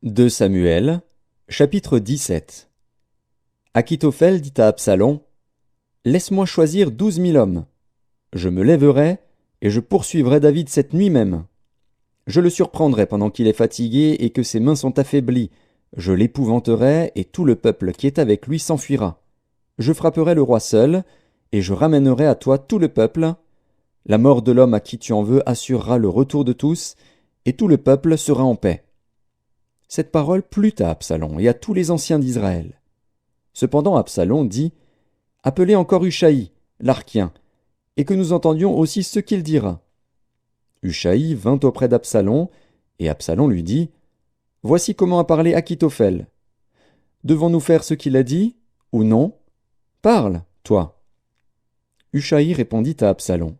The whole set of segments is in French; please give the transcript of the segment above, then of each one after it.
2 Samuel, chapitre 17. Achitophel dit à Absalom: Laisse-moi choisir 12 000 hommes. Je me lèverai, et je poursuivrai David cette nuit même. Je le surprendrai pendant qu'il est fatigué et que ses mains sont affaiblies. Je l'épouvanterai, et tout le peuple qui est avec lui s'enfuira. Je frapperai le roi seul, et je ramènerai à toi tout le peuple. La mort de l'homme à qui tu en veux assurera le retour de tous, et tout le peuple sera en paix. Cette parole plut à Absalom et à tous les anciens d'Israël. Cependant Absalom dit: Appelez encore Hushaï, l'Archien, et que nous entendions aussi ce qu'il dira. Hushaï vint auprès d'Absalom, et Absalom lui dit: Voici comment a parlé Achitophel. Devons-nous faire ce qu'il a dit, ou non? Parle, toi. Hushaï répondit à Absalom: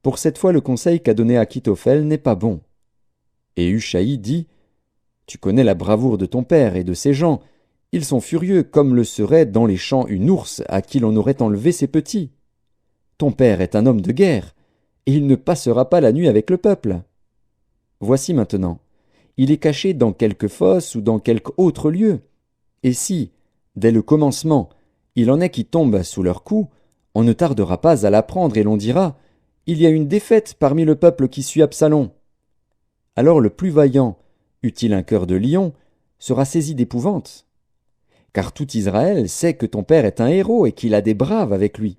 Pour cette fois le conseil qu'a donné Achitophel n'est pas bon. Et Hushaï dit: Tu connais la bravoure de ton père et de ses gens. Ils sont furieux, comme le serait dans les champs une ours à qui l'on aurait enlevé ses petits. Ton père est un homme de guerre, et il ne passera pas la nuit avec le peuple. Voici maintenant, il est caché dans quelque fosse ou dans quelque autre lieu. Et si, dès le commencement, il en est qui tombent sous leur coup, on ne tardera pas à l'apprendre et l'on dira: Il y a une défaite parmi le peuple qui suit Absalom. Alors le plus vaillant, eût-il un cœur de lion, sera saisi d'épouvante. Car tout Israël sait que ton père est un héros et qu'il a des braves avec lui.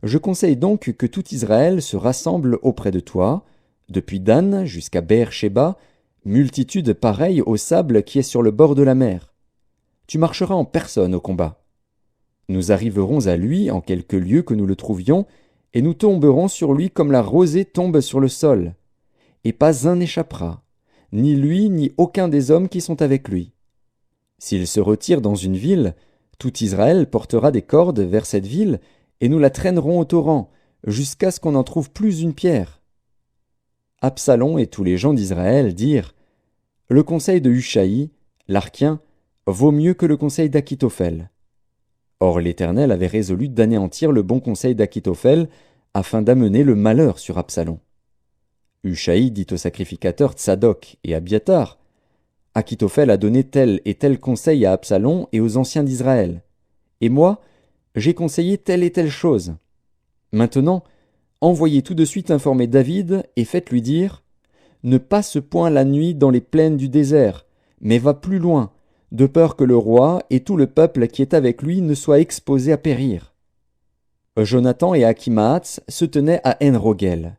Je conseille donc que tout Israël se rassemble auprès de toi, depuis Dan jusqu'à Beer-Shéba, multitude pareille au sable qui est sur le bord de la mer. Tu marcheras en personne au combat. Nous arriverons à lui en quelque lieu que nous le trouvions, et nous tomberons sur lui comme la rosée tombe sur le sol. Et pas un n'échappera, ni lui ni aucun des hommes qui sont avec lui. S'il se retire dans une ville, tout Israël portera des cordes vers cette ville, et nous la traînerons au torrent, jusqu'à ce qu'on n'en trouve plus une pierre. Absalom et tous les gens d'Israël dirent: Le conseil de Hushaï, l'Archien, vaut mieux que le conseil d'Achitophel. Or l'Éternel avait résolu d'anéantir le bon conseil d'Achitophel, afin d'amener le malheur sur Absalom. Hushaï dit aux sacrificateurs Tsadok et Abiatar: Achitophel a donné tel et tel conseil à Absalom et aux anciens d'Israël. Et moi, j'ai conseillé telle et telle chose. Maintenant, envoyez tout de suite informer David et faites-lui dire: Ne passe point la nuit dans les plaines du désert, mais va plus loin, de peur que le roi et tout le peuple qui est avec lui ne soient exposés à périr. Jonathan et Achimaatz se tenaient à En-Rogel.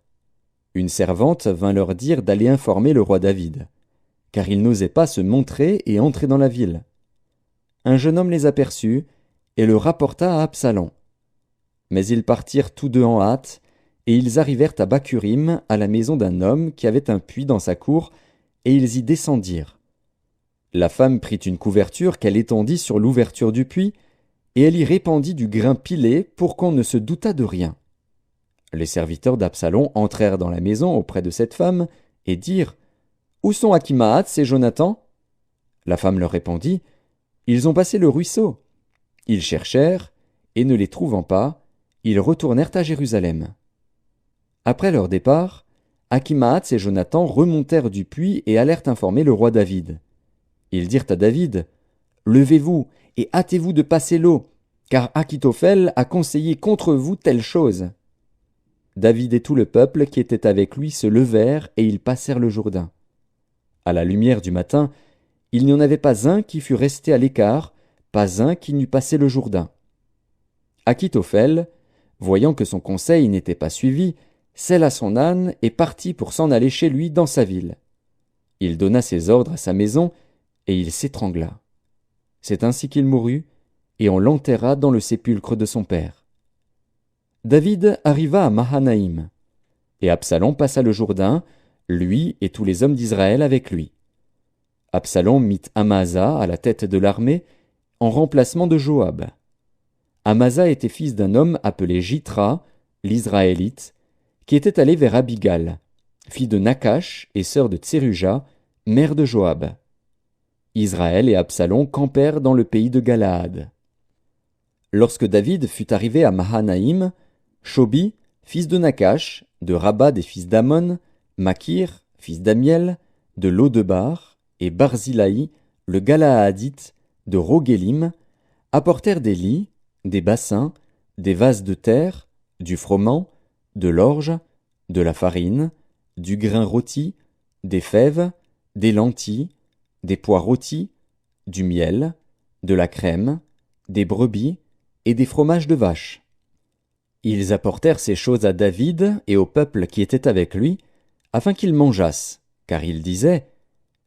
Une servante vint leur dire d'aller informer le roi David, car il n'osait pas se montrer et entrer dans la ville. Un jeune homme les aperçut et le rapporta à Absalom. Mais ils partirent tous deux en hâte, et ils arrivèrent à Bakurim, à la maison d'un homme qui avait un puits dans sa cour, et ils y descendirent. La femme prit une couverture qu'elle étendit sur l'ouverture du puits, et elle y répandit du grain pilé pour qu'on ne se doutât de rien. Les serviteurs d'Absalom entrèrent dans la maison auprès de cette femme et dirent: Où sont Achimaatz et Jonathan? La femme leur répondit: Ils ont passé le ruisseau. Ils cherchèrent, et ne les trouvant pas, ils retournèrent à Jérusalem. Après leur départ, Achimaatz et Jonathan remontèrent du puits et allèrent informer le roi David. Ils dirent à David: Levez-vous et hâtez-vous de passer l'eau, car Achitophel a conseillé contre vous telle chose. David et tout le peuple qui était avec lui se levèrent et ils passèrent le Jourdain. À la lumière du matin, il n'y en avait pas un qui fût resté à l'écart, pas un qui n'eût passé le Jourdain. Achitophel, voyant que son conseil n'était pas suivi, sella son âne et partit pour s'en aller chez lui dans sa ville. Il donna ses ordres à sa maison, et il s'étrangla. C'est ainsi qu'il mourut, et on l'enterra dans le sépulcre de son père. David arriva à Mahanaïm, et Absalom passa le Jourdain, lui et tous les hommes d'Israël avec lui. Absalom mit Amasa à la tête de l'armée, en remplacement de Joab. Amasa était fils d'un homme appelé Jitra, l'Israélite, qui était allé vers Abigal, fille de Nakash et sœur de Tseruja, mère de Joab. Israël et Absalom campèrent dans le pays de Galaad. Lorsque David fut arrivé à Mahanaïm, Shobi, fils de Nakash, de Rabat des fils d'Ammon, Makir, fils d'Amiel, de Lodebar, et Barzilai, le Galaadite, de Rogélim, apportèrent des lits, des bassins, des vases de terre, du froment, de l'orge, de la farine, du grain rôti, des fèves, des lentilles, des pois rôtis, du miel, de la crème, des brebis et des fromages de vache. Ils apportèrent ces choses à David et au peuple qui était avec lui, afin qu'ils mangeassent, car ils disaient: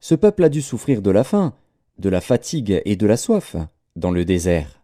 Ce peuple a dû souffrir de la faim, de la fatigue et de la soif dans le désert.